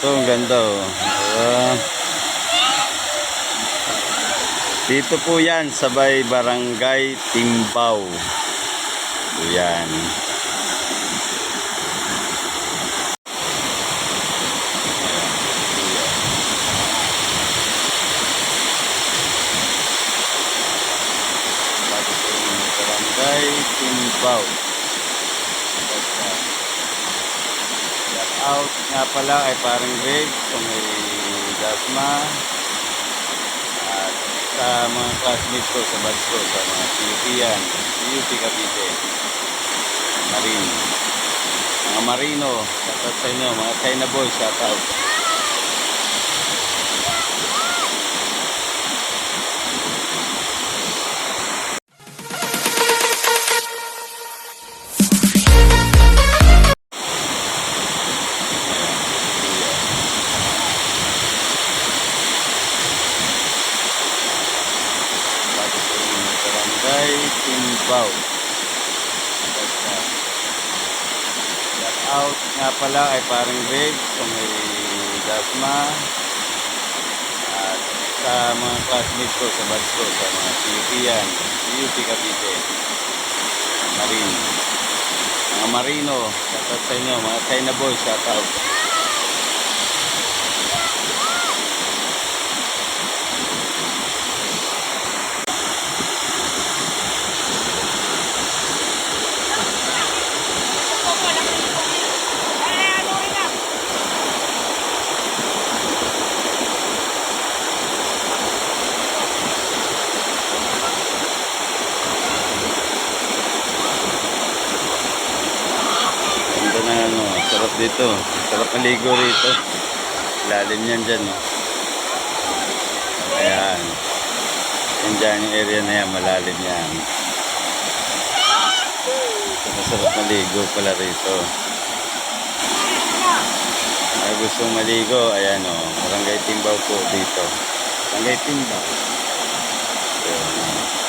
Ito, ang ganda oh. Dito po yan, sabay Barangay Timbaw. Ito yan. Barangay Timbaw. Shout out nga pala ay parang Greg sa may Dasma at sa mga classmates ko sa batch ko, sa mga PUP yan, PUP Cavite, Marine, mga Marino, shout out sa inyo, mga China boys, shout out. Barangay Timbaw. Shout out nga pala ay parang Greg sa may Dasma at sa mga classmates ko sa batch ko, sa mga PUP yan, PUP Cavite, Marine, mga Marino, shout out sa inyo, mga China boys, shout out. Sarap dito, sarap maligo rito, lalim yan dyan no? Ayan, yan dyan yung area na yan, malalim yan. Masarap maligo pala rito. Ay gustong maligo, ayan o, Barangay Timbaw po dito, Barangay Timbaw. Ayan.